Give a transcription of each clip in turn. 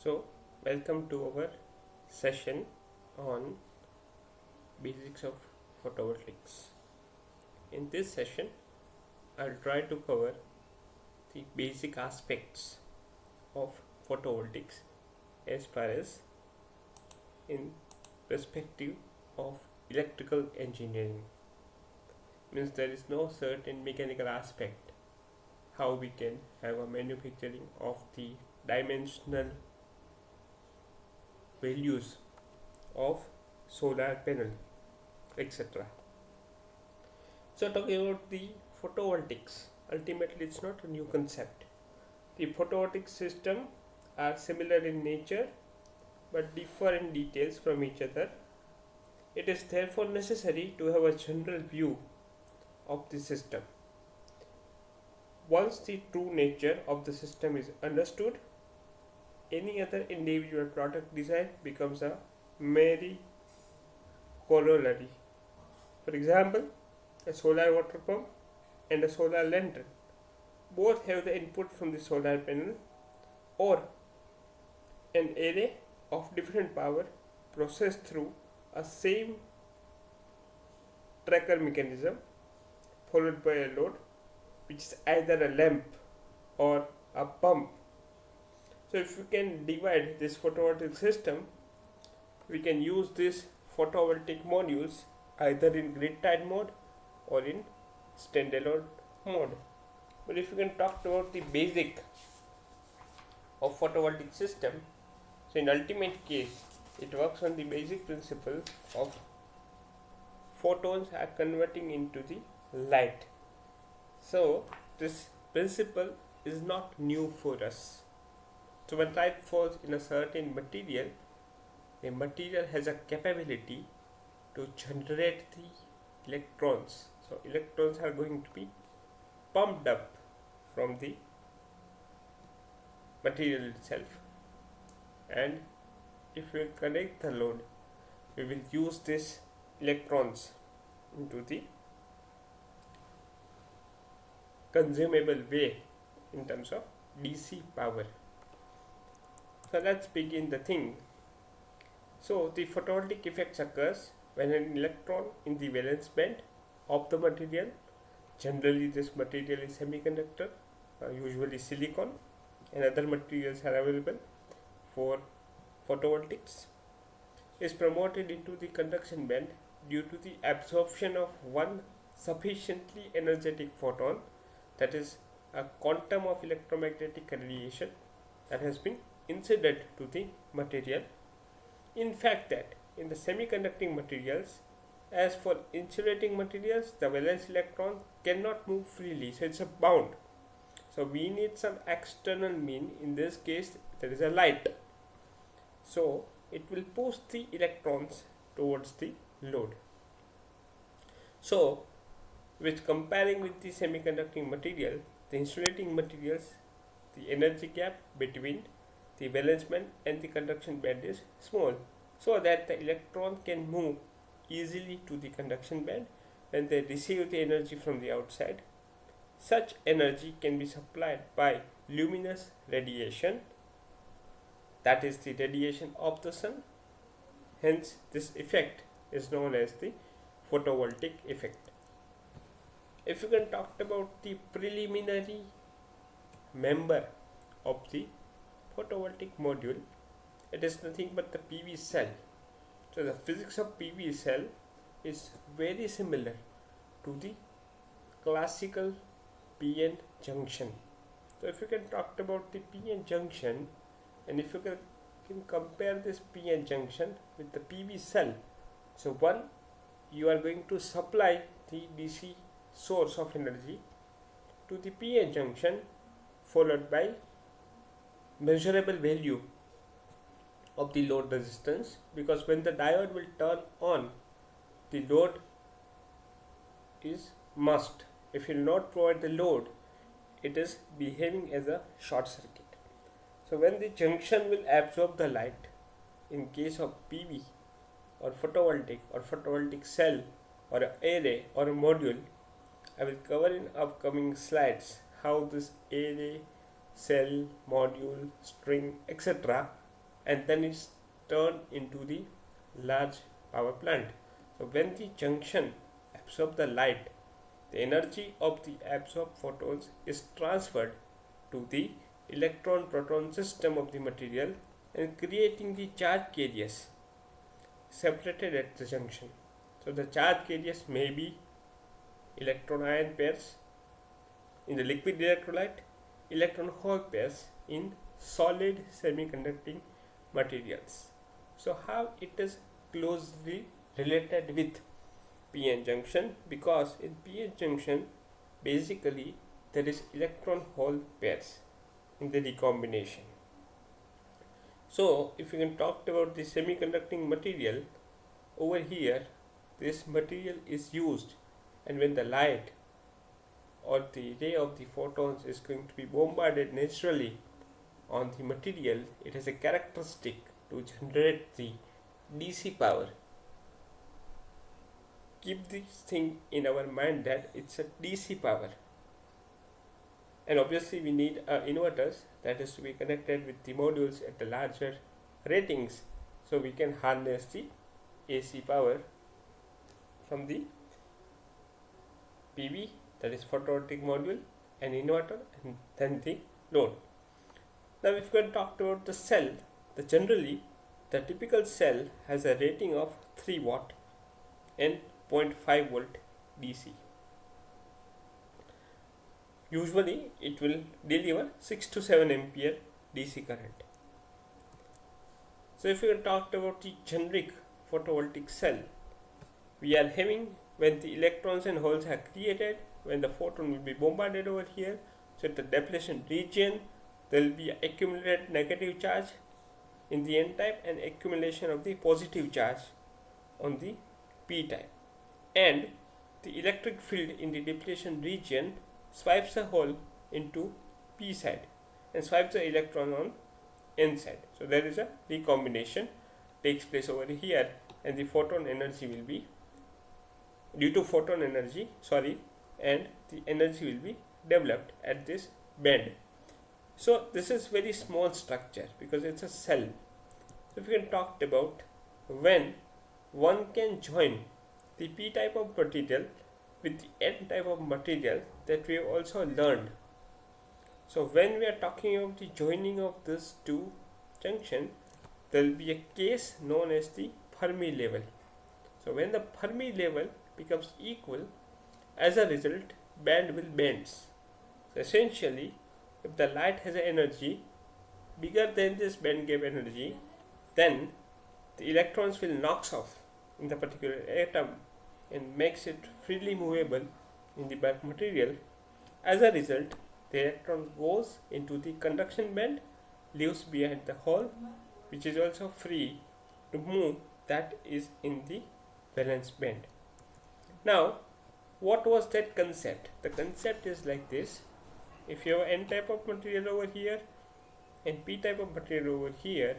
So, welcome to our session on basics of photovoltaics. In this session, I'll try to cover the basic aspects of photovoltaics as far as in perspective of electrical engineering. Means there is no certain mechanical aspect how we can have a manufacturing of the dimensional values of solar panel, etc. So talking about the photovoltaics, ultimately it's not a new concept. The photovoltaic system are similar in nature but differ in details from each other. It is therefore necessary to have a general view of the system. Once the true nature of the system is understood, any other individual product design becomes a mere corollary. For example, a solar water pump and a solar lantern both have the input from the solar panel or an array of different power processed through a same tracker mechanism followed by a load, which is either a lamp or a pump. So if we can divide this photovoltaic system, we can use these photovoltaic modules either in grid tied mode or in standalone mode. But if we can talk about the basic of photovoltaic system, so in ultimate case, it works on the basic principle of photons are converting into the light. So this principle is not new for us. So when light falls in a certain material, the material has a capability to generate the electrons. So electrons are going to be pumped up from the material itself, and if we connect the load, we will use these electrons into the consumable way in terms of DC power. So let's begin the thing. So the photovoltaic effect occurs when an electron in the valence band of the material, generally this material is semiconductor, usually silicon, and other materials are available for photovoltaics, is promoted into the conduction band due to the absorption of one sufficiently energetic photon, that is a quantum of electromagnetic radiation that has been incident to the material. In fact, that in the semiconducting materials, as for insulating materials, the valence electron cannot move freely, so it's a bound. So we need some external mean. In this case, there is a light. So it will push the electrons towards the load. So with comparing with the semiconducting material, the insulating materials, the energy gap between the valence band and the conduction band is small, so that the electron can move easily to the conduction band when they receive the energy from the outside. Such energy can be supplied by luminous radiation, that is the radiation of the sun. Hence this effect is known as the photovoltaic effect. If you can talk about the preliminary member of the photovoltaic module, it is nothing but the PV cell. So the physics of PV cell is very similar to the classical PN junction. So if you can talk about the PN junction, and if you can compare this PN junction with the PV cell, so one, you are going to supply the DC source of energy to the PN junction, followed by measurable value of the load resistance, because when the diode will turn on, the load is must. If you will not provide the load, it is behaving as a short circuit. So when the junction will absorb the light, in case of PV or photovoltaic cell or an array or a module, I will cover in upcoming slides how this array, cell, module, string, etc. and then it's turned into the large power plant. So when the junction absorbs the light, the energy of the absorbed photons is transferred to the electron-proton system of the material and creating the charge carriers separated at the junction. So the charge carriers may be electron ion pairs in the liquid electrolyte, electron hole pairs in solid semiconducting materials. So how it is closely related with p-n junction, because in p-n junction basically there is electron hole pairs in the recombination. So if you can talk about the semiconducting material, over here this material is used, and when the light or the ray of the photons is going to be bombarded naturally on the material, it has a characteristic to generate the DC power. Keep this thing in our mind that it's a DC power, and obviously we need inverters that is to be connected with the modules at the larger ratings, so we can harness the AC power from the PV, that is photovoltaic module, and inverter, and then the load. Now if we can talk about the cell, generally the typical cell has a rating of 3 watt and 0.5 volt DC. Usually it will deliver 6 to 7 ampere DC current. So if we talked about the generic photovoltaic cell, we are having, when the electrons and holes are created, when the photon will be bombarded over here, so at the depletion region there will be accumulated negative charge in the n type and accumulation of the positive charge on the p type, and the electric field in the depletion region swipes a hole into p side and swipes the electron on n side. So there is a recombination takes place over here, and the photon energy will be due to photon energy, and the energy will be developed at this band. So this is very small structure because it's a cell. So if we can talk about when one can join the p type of material with the n type of material, that we have also learned. So when we are talking about the joining of these two junction, there will be a case known as the Fermi level. So when the Fermi level becomes equal, as a result band will bends. So essentially, if the light has an energy bigger than this band gap energy, then the electrons will knocks off in the particular atom and makes it freely movable in the bulk material. As a result, the electron goes into the conduction band, leaves behind the hole, which is also free to move, that is in the valence band. Now, what was that concept? The concept is like this: if you have n type of material over here and p type of material over here,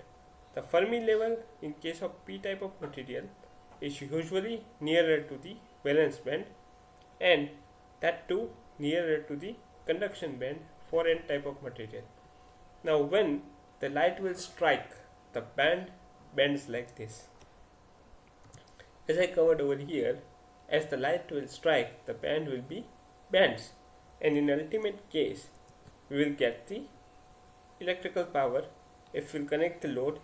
the Fermi level in case of p type of material is usually nearer to the valence band, and that too nearer to the conduction band for n type of material. Now when the light will strike, the band bends like this. As I covered over here, as the light will strike, the band will be bends, and in ultimate case we will get the electrical power if we connect the load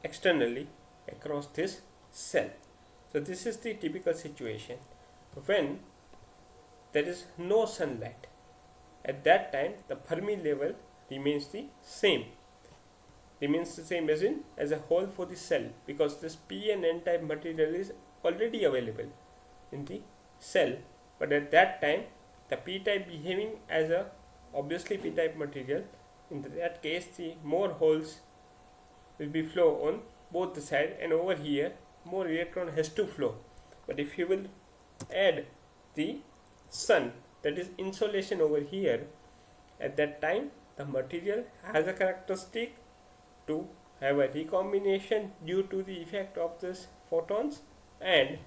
externally across this cell. So this is the typical situation when there is no sunlight. At that time the Fermi level remains the same, as in as a whole for the cell, because this p and n type material is already available in the cell, but at that time the p type behaving as a obviously p type material, in that case the more holes will be flow on both the side, and over here more electron has to flow. But if you will add the sun, that is insolation over here, at that time the material has a characteristic to have a recombination due to the effect of this photons, and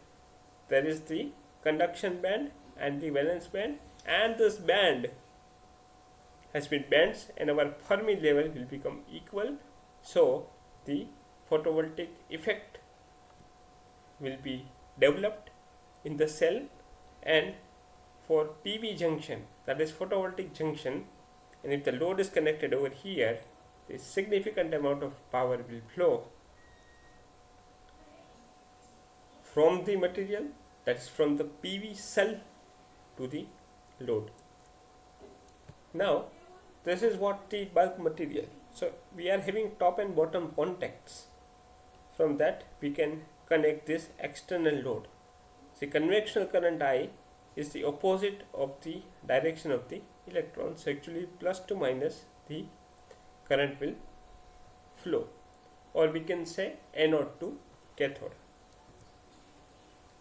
there is the conduction band and the valence band, and this band has been bends and our Fermi level will become equal. So the photovoltaic effect will be developed in the cell, and for PV junction, that is photovoltaic junction, and if the load is connected over here, a significant amount of power will flow from the material, that is from the PV cell to the load. Now this is what the bulk material. So we are having top and bottom contacts. From that we can connect this external load. The convectional current I is the opposite of the direction of the electrons. So actually plus to minus the current will flow, or we can say anode to cathode.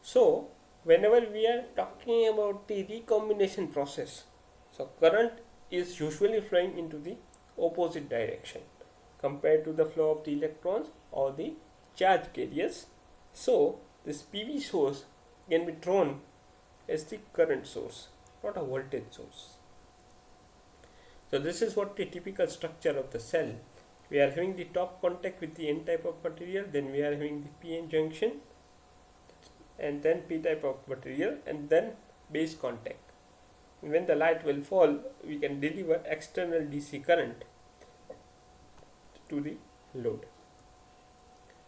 So whenever we are talking about the recombination process, so current is usually flowing into the opposite direction compared to the flow of the electrons or the charge carriers. So this PV source can be drawn as the current source, not a voltage source. So this is what the typical structure of the cell. We are having the top contact with the N type of material, then we are having the PN junction, and then P type of material, and then base contact. And when the light will fall, we can deliver external DC current to the load.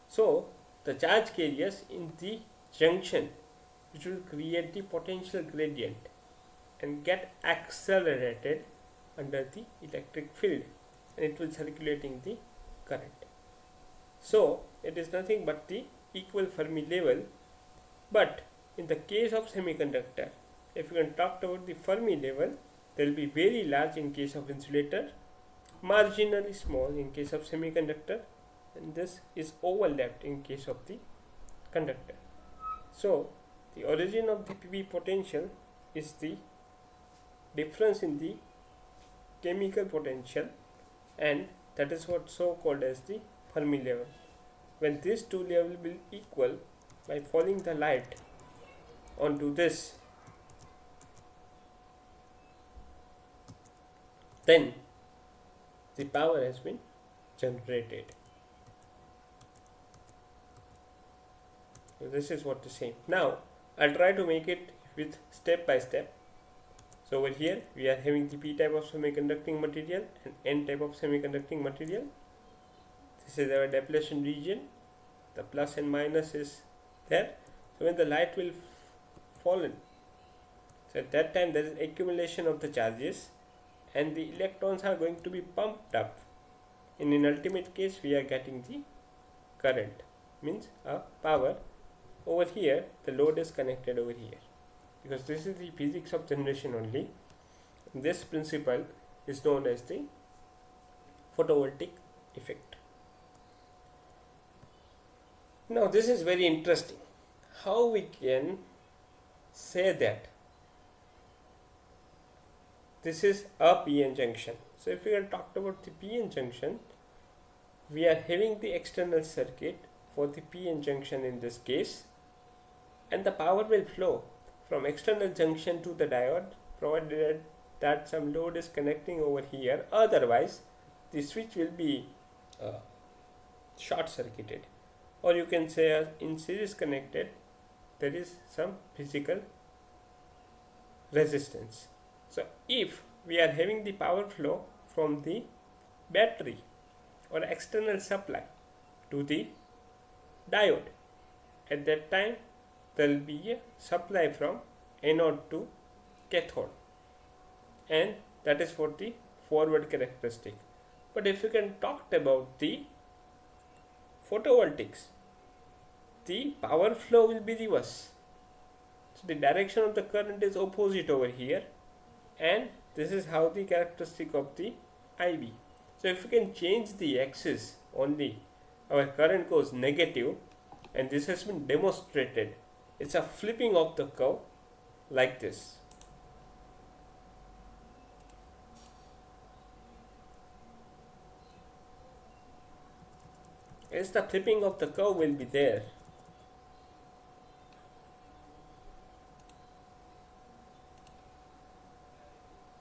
So the charge carriers in the junction, which will create the potential gradient and get accelerated under the electric field, and it will circulating the current. So it is nothing but the equal Fermi level. But in the case of semiconductor, if you can talk about the Fermi level, they will be very large in case of insulator, marginally small in case of semiconductor, and this is overlapped in case of the conductor. So the origin of the PV potential is the difference in the chemical potential, and that is what so called as the Fermi level. When these two levels will equal, by falling the light onto this, then the power has been generated. So this is what to say. Now I'll try to make it with step by step. So over here we are having the P type of semiconducting material and N type of semiconducting material. This is our depletion region. The plus and minus is there. So when the light will fall in, so at that time there is accumulation of the charges, and the electrons are going to be pumped up. In ultimate case we are getting the current, means a power. Over here the load is connected over here, because this is the physics of generation only. This principle is known as the photovoltaic effect. Now this is very interesting, how we can say that this is a PN junction. So if we can talk about the PN junction, we are having the external circuit for the PN junction in this case, and the power will flow from external junction to the diode, provided that some load is connecting over here. Otherwise the switch will be short circuited, or you can say in series connected there is some physical resistance. So if we are having the power flow from the battery or external supply to the diode, at that time there will be a supply from anode to cathode, and that is for the forward characteristic. But if you can talk about the photovoltaics, the power flow will be reverse. So the direction of the current is opposite over here, and this is how the characteristic of the IB. So if you can change the axis only, our current goes negative, and this has been demonstrated. It's a flipping of the curve like this. As the flipping of the curve will be there.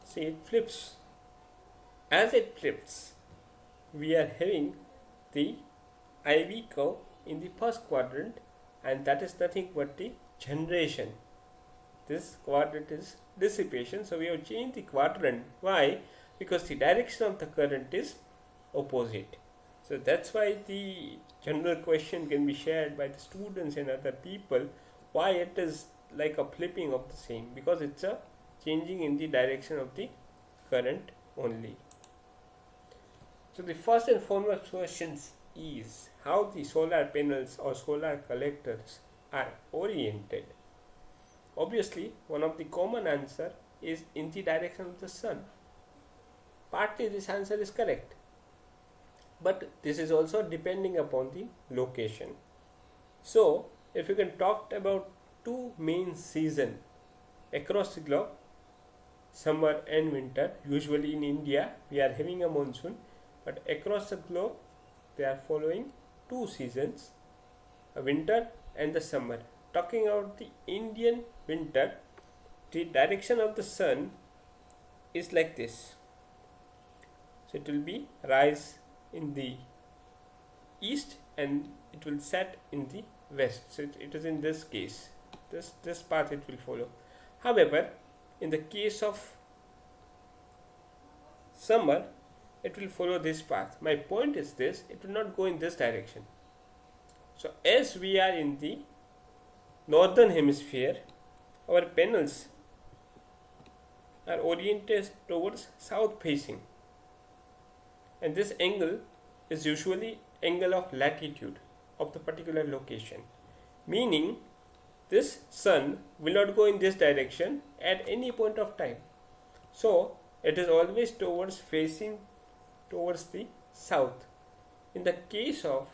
See, it flips. As it flips, we are having the IV curve in the first quadrant, and that is nothing but the generation. This quadrant is dissipation, so we have changed the quadrant. Why? Because the direction of the current is opposite. So that's why the general question can be shared by the students and other people, why it is like a flipping of the same, because it's a changing in the direction of the current only. So the first and foremost question is how the solar panels or solar collectors are oriented. Obviously, one of the common answer is in the direction of the sun. Partly this answer is correct, but this is also depending upon the location. So, if you can talk about two main seasons across the globe, summer and winter. Usually in India we are having a monsoon, but across the globe they are following two seasons, a winter and the summer. Talking about the Indian winter, the direction of the sun is like this. So it will be rise in the east and it will set in the west. So it is in this case, this path it will follow. However, in the case of summer, it will follow this path. My point is this, it will not go in this direction. So as we are in the northern hemisphere, our panels are oriented towards south facing, and this angle is usually angle of latitude of the particular location, meaning this sun will not go in this direction at any point of time. So it is always towards facing towards the south. In the case of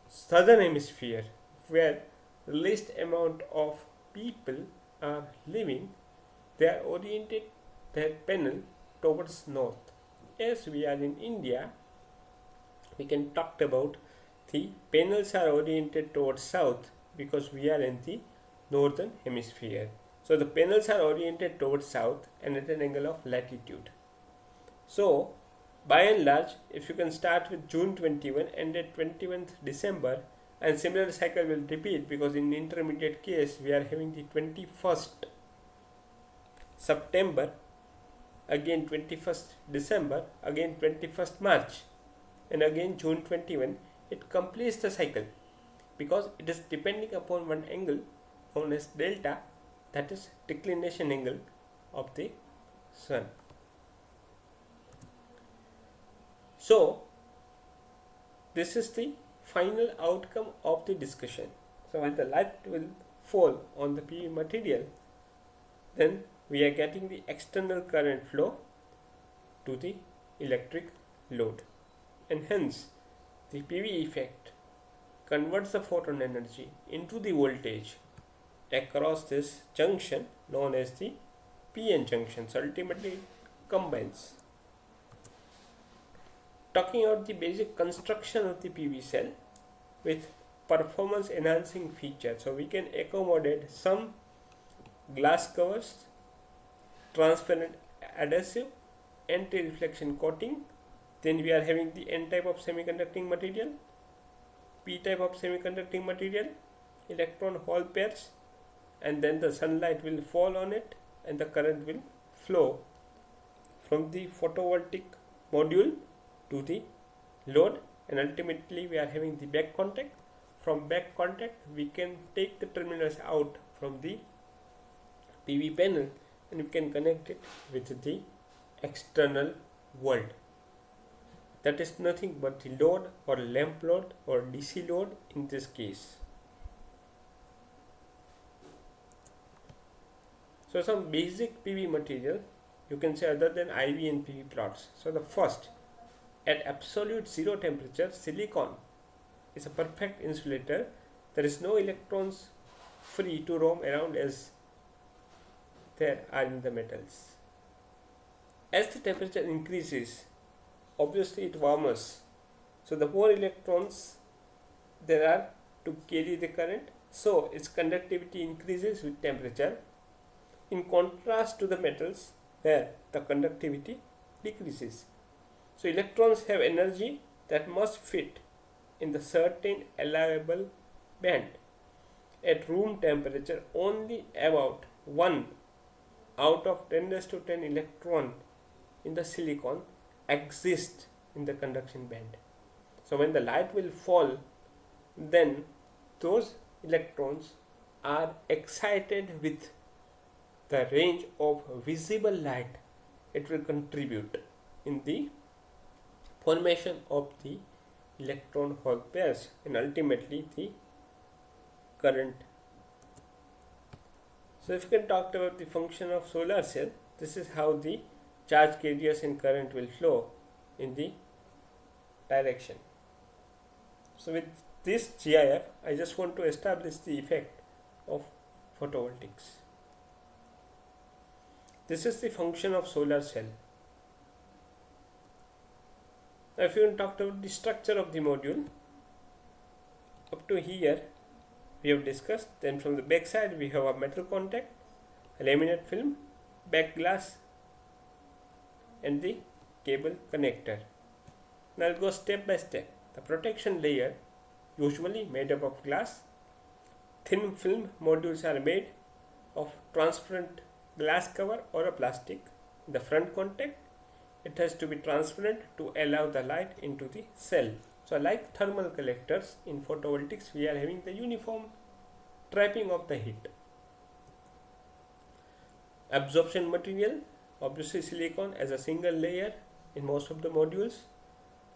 southern hemisphere, where least amount of people are living, they are oriented their panel towards north. As we are in India, we can talk about the panels are oriented towards south because we are in the northern hemisphere. So the panels are oriented towards south and at an angle of latitude. So by and large, if you can start with June 21 and at 21st December, and similar cycle will repeat because in intermediate case we are having the 21st September, again 21st December, again 21st March, and again June 21. It completes the cycle because it is depending upon one angle known as delta, that is declination angle of the sun. So this is the final outcome of the discussion. So when the light will fall on the PV material, then we are getting the external current flow to the electric load, and hence the PV effect converts the photon energy into the voltage across this junction known as the PN junction. So ultimately it combines. Talking about the basic construction of the PV cell with performance enhancing features. So we can accommodate some glass covers, transparent adhesive, anti-reflection coating. Then we are having the N type of semiconducting material, P type of semiconducting material, electron hole pairs, and then the sunlight will fall on it and the current will flow from the photovoltaic module to the load, and ultimately we are having the back contact. From back contact we can take the terminals out from the PV panel and we can connect it with the external world. That is nothing but the load or lamp load or DC load in this case. So some basic PV material you can say other than IV and PV plots. So the first, at absolute zero temperature, silicon is a perfect insulator. There is no electrons free to roam around as there are in the metals. As the temperature increases, obviously it warms. So the more electrons there are to carry the current, so its conductivity increases with temperature, in contrast to the metals where the conductivity decreases. So electrons have energy that must fit in the certain allowable band. At room temperature, only about 1 out of 10 raised to 10 electron in the silicon exists in the conduction band. So when the light will fall, then those electrons are excited with the range of visible light it will contribute in the formation of the electron hole pairs and ultimately the current. So if we can talk about the function of solar cell, this is how the charge carriers and current will flow in the direction. So with this GIF, I just want to establish the effect of photovoltaics. This is the function of solar cell. Now if you talk about the structure of the module, up to here we have discussed. Then from the back side we have a metal contact, a laminate film, back glass and the cable connector. Now I'll go step by step. The protection layer, usually made up of glass. Thin film modules are made of transparent glass cover or a plastic. The front contact, it has to be transparent to allow the light into the cell. So like thermal collectors in photovoltaics, we are having the uniform trapping of the heat. Absorption material, obviously silicon as a single layer in most of the modules,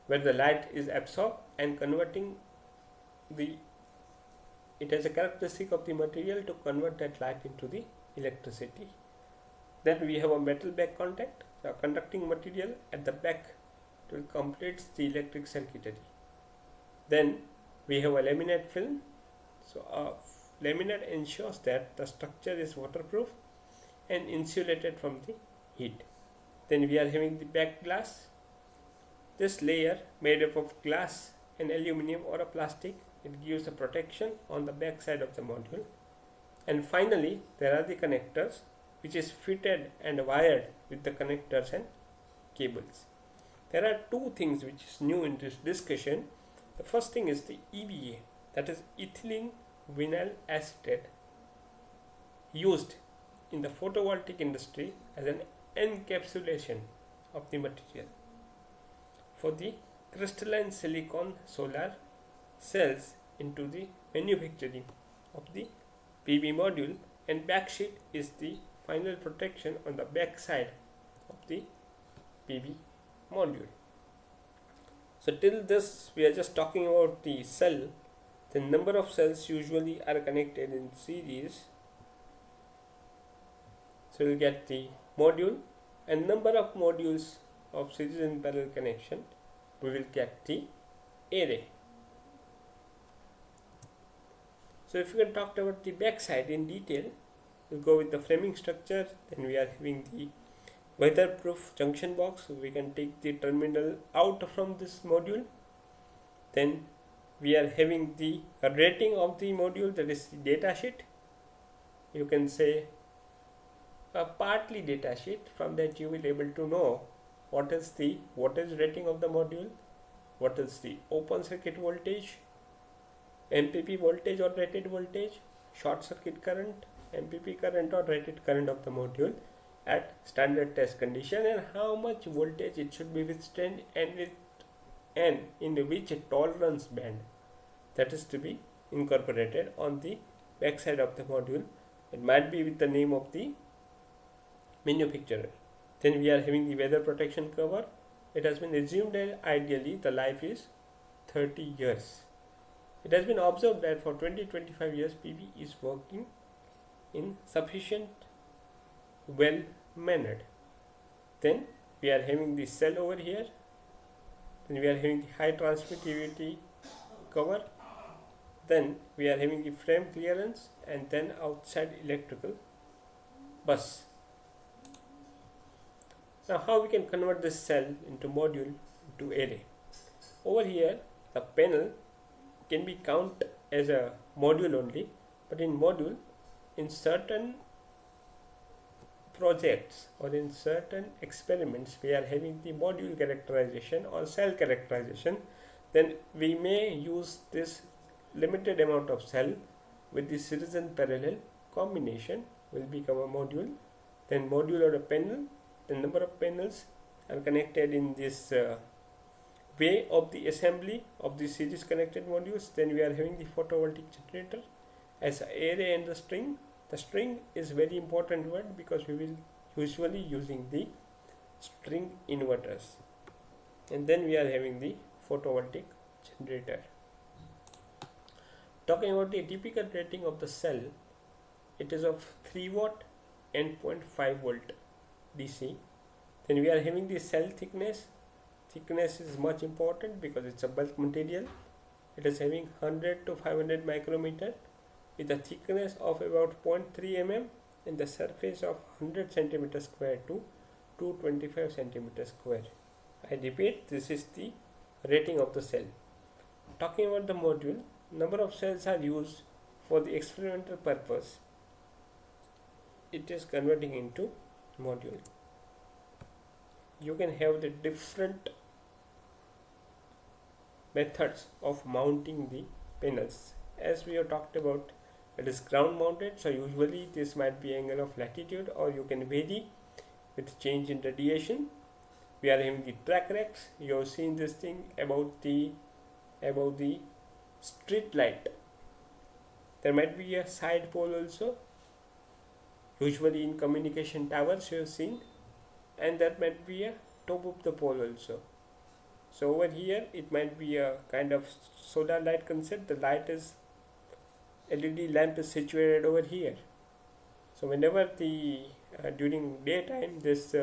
where the light is absorbed and converting it has a characteristic of the material to convert that light into the electricity. Then we have a metal back contact, a conducting material at the back to complete the electric circuitry. Then we have a laminate film. So a laminate ensures that the structure is waterproof and insulated from the heat. Then we are having the back glass. This layer made up of glass and aluminum or a plastic, it gives a protection on the back side of the module. And finally there are the connectors, which is fitted and wired with the connectors and cables. There are two things which is new in this discussion. The first thing is the EVA, that is ethylene vinyl acetate, used in the photovoltaic industry as an encapsulation of the material. For the crystalline silicon solar cells into the manufacturing of the PV module, and backsheet is the final protection on the back side of the PV module. So till this we are just talking about the cell. The number of cells usually are connected in series. So we'll get the module and number of modules of series and parallel connection. We will get the array. So if we can talk about the back side in detail, we'll go with the framing structure. Then we are having the weatherproof junction box. So we can take the terminal out from this module. Then we are having the rating of the module, that is the data sheet. You can say a partly data sheet. From that you will be able to know what is the voltage rating of the module, what is the open circuit voltage, MPP voltage or rated voltage, short circuit current, MPP current or rated current of the module at standard test condition, and how much voltage it should be withstand and in which tolerance band that is to be incorporated on the back side of the module. It might be with the name of the manufacturer. Then we are having the weather protection cover. It has been assumed that ideally the life is 30 years. It has been observed that for 20-25 years PV is working in sufficient well mannered. Then we are having the cell over here. Then we are having the high transmittivity cover. Then we are having the frame clearance and then outside electrical bus. Now how we can convert this cell into module into array? Over here the panel can be counted as a module only, but in module in certain projects or in certain experiments we are having the module characterization or cell characterization, then we may use this limited amount of cell with the series and parallel combination will become a module. Then module or a panel, the number of panels are connected in this way of the assembly of the series connected modules. Then we are having the photovoltaic generator as array and the string. The string is very important word because we will usually using the string inverters. And then we are having the photovoltaic generator. Talking about the typical rating of the cell, it is of 3 watt and 0.5 volt DC. Then we are having the cell thickness. Thickness is much important because it's a bulk material. It is having 100 to 500 micrometer with a thickness of about 0.3 mm and the surface of 100 centimeter square to 225 centimeter square. I repeat, this is the rating of the cell. Talking about the module, number of cells are used for the experimental purpose. It is converting into module. You can have the different methods of mounting the panels. As we have talked about, it is ground mounted, so usually this might be angle of latitude, or you can vary with change in radiation. We are having the track racks. You have seen this thing about the street light. There might be a side pole also, usually in communication towers you have seen, and that might be a top of the pole also. So over here it might be a kind of solar light concept. The light is LED lamp is situated over here. So whenever the during daytime this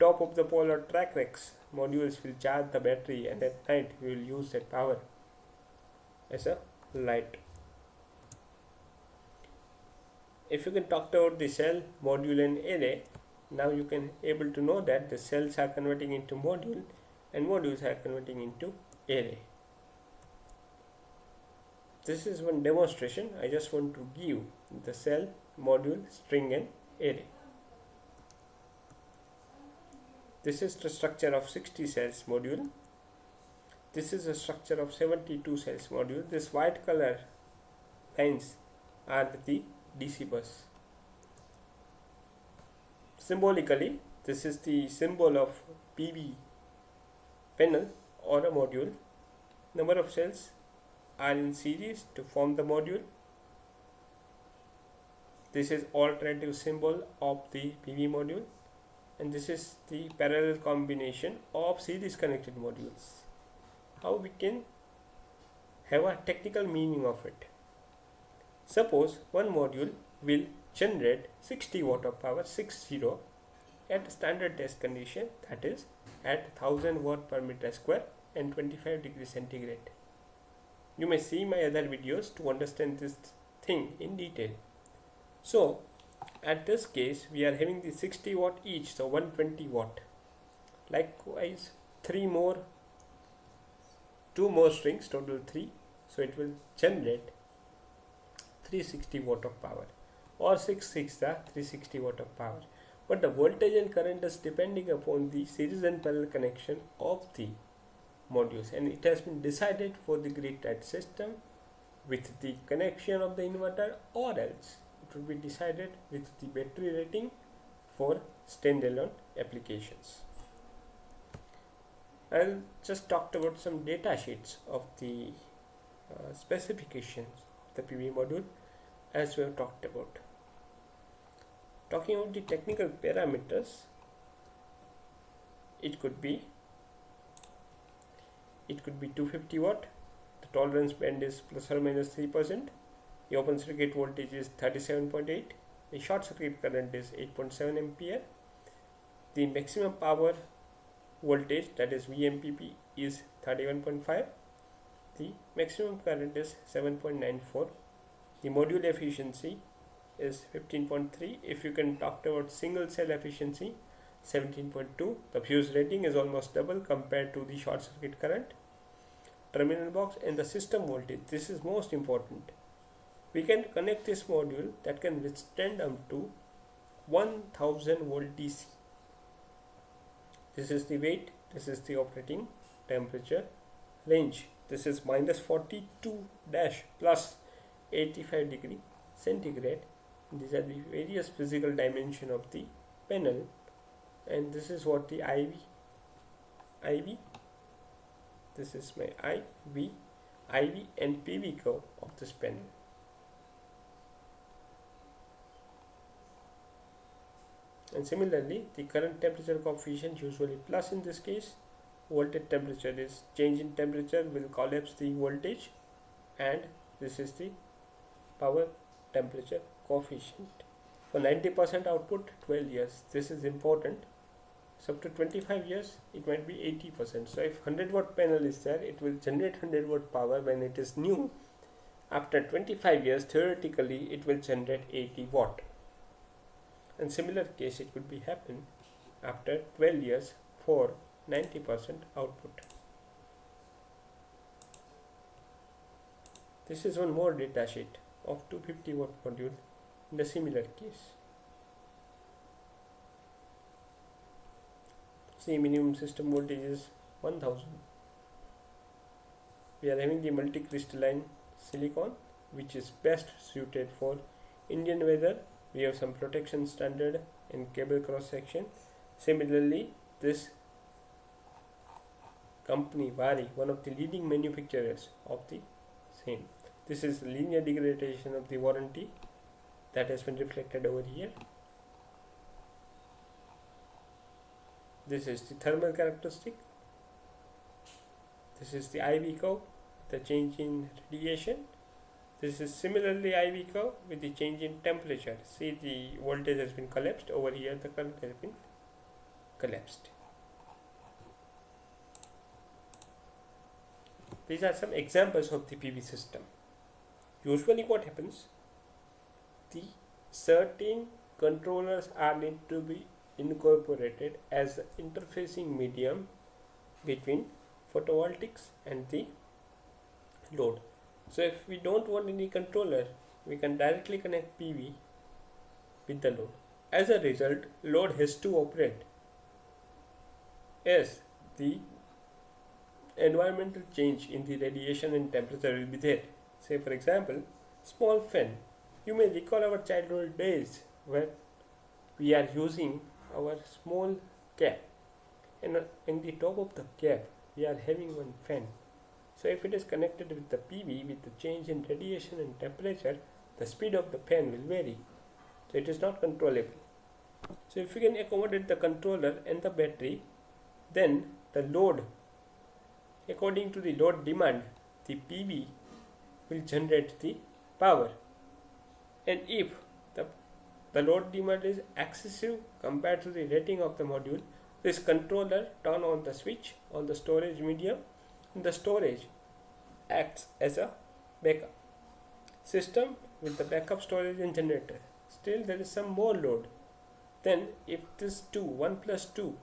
top of the pole or track racks modules will charge the battery, and at night we will use that power as a light. If you can talk about the cell, module and array, now you can able to know that the cells are converting into module and modules are converting into array. This is one demonstration. I just want to give the cell, module, string and array. This is the structure of 60 cells module. This is a structure of 72 cells module. This white color lines are the DC bus. Symbolically, this is the symbol of PV panel or a module. Number of cells are in series to form the module. This is alternative symbol of the PV module, and this is the parallel combination of series connected modules. How we can have a technical meaning of it. Suppose one module will generate 60 watt of power, 60, at standard test condition, that is at 1000 watt per meter square and 25 degrees centigrade. You may see my other videos to understand this thing in detail. So at this case we are having the 60 watt each, so 120 watt. Likewise 2 more strings, total 3, so it will generate 360 watt of power, or 6 6 the 360 watt of power. But the voltage and current is depending upon the series and parallel connection of the modules, and it has been decided for the grid tied system with the connection of the inverter, or else it will be decided with the battery rating for standalone applications. I'll just talked about some data sheets of the specifications of the PV module as we have talked about. Talking about the technical parameters, it could be 250 watt. The tolerance band is plus or minus 3%. The open circuit voltage is 37.8. The short circuit current is 8.7 ampere. The maximum power voltage, that is VMPP, is 31.5. The maximum current is 7.94. The module efficiency is 15.3. If you can talk about single cell efficiency, 17.2. The fuse rating is almost double compared to the short circuit current. Terminal box and the system voltage, this is most important. We can connect this module that can withstand up to 1000 volt DC. This is the weight, this is the operating temperature range. This is minus 42 dash plus 85 degree centigrade. These are the various physical dimension of the panel, and this is what the IV, this is my IV and PV curve of this panel. And similarly, the current temperature coefficient, usually plus in this case, voltage temperature is change in temperature will collapse the voltage, and this is the power temperature coefficient. For 90% output, 12 years. This is important. So up to 25 years, it might be 80%. So if 100 watt panel is there, it will generate 100 watt power when it is new. After 25 years, theoretically, it will generate 80 watt. And similar case, it could be happen after 12 years for 90% output. This is one more data sheet of 250 watt module in the similar case. See, minimum system voltage is 1000. We are having the multicrystalline silicon, which is best suited for Indian weather. We have some protection standard in cable cross section. Similarly, this company Waaree, one of the leading manufacturers of the same. This is linear degradation of the warranty that has been reflected over here. This is the thermal characteristic. This is the IV curve, the change in radiation. This is similarly IV curve with the change in temperature. See, the voltage has been collapsed. Over here the current has been collapsed. These are some examples of the PV system. Usually what happens, the certain controllers are need to be incorporated as the interfacing medium between photovoltaics and the load. So if we don't want any controller, we can directly connect PV with the load. As a result, load has to operate as the environmental change in the radiation and temperature will be there. Say for example, small fan. You may recall our childhood days where we are using our small cap, and in the top of the cap we are having one fan. So if it is connected with the PV, with the change in radiation and temperature, the speed of the fan will vary. So it is not controllable. So if we can accommodate the controller and the battery, then the load, according to the load demand, the PV will generate the power. And if the load demand is excessive compared to the rating of the module, this controller turn on the switch on the storage medium, and the storage acts as a backup system with the backup storage and generator. Still there is some more load. Then if this 1 plus 2,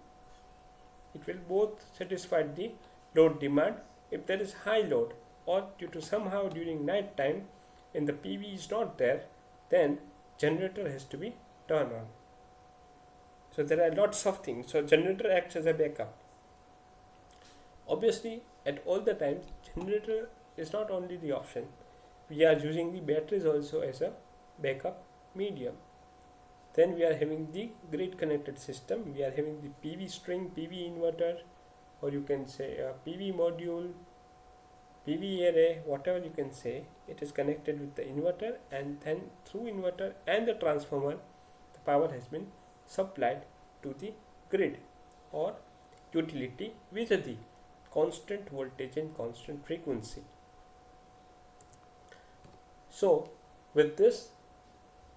it will both satisfy the load demand. If there is high load, or due to somehow during night time and the PV is not there, then generator has to be turned on. So there are lots of things. So generator acts as a backup. Obviously, at all the times, generator is not only the option. We are using the batteries also as a backup medium. Then we are having the grid connected system. We are having the PV string, PV inverter, or you can say a PV module, PV array, whatever you can say. It is connected with the inverter, and then through inverter and the transformer, the power has been supplied to the grid or utility with the constant voltage and constant frequency. So with this,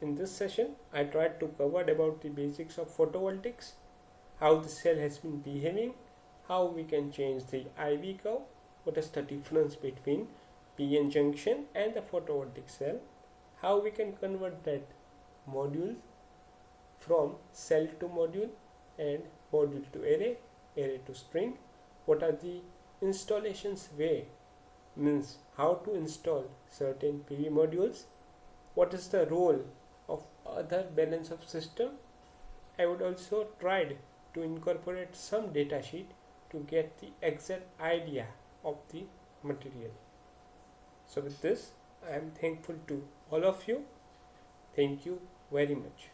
in this session, I tried to cover about the basics of photovoltaics, how the cell has been behaving, how we can change the IV curve, what is the difference between PN junction and the photovoltaic cell, how we can convert that module from cell to module and module to array, array to string, what are the installations way, means how to install certain PV modules, what is the role of other balance of system I would also tried to incorporate some data sheet to get the exact idea of the material. So with this, I am thankful to all of you. Thank you very much.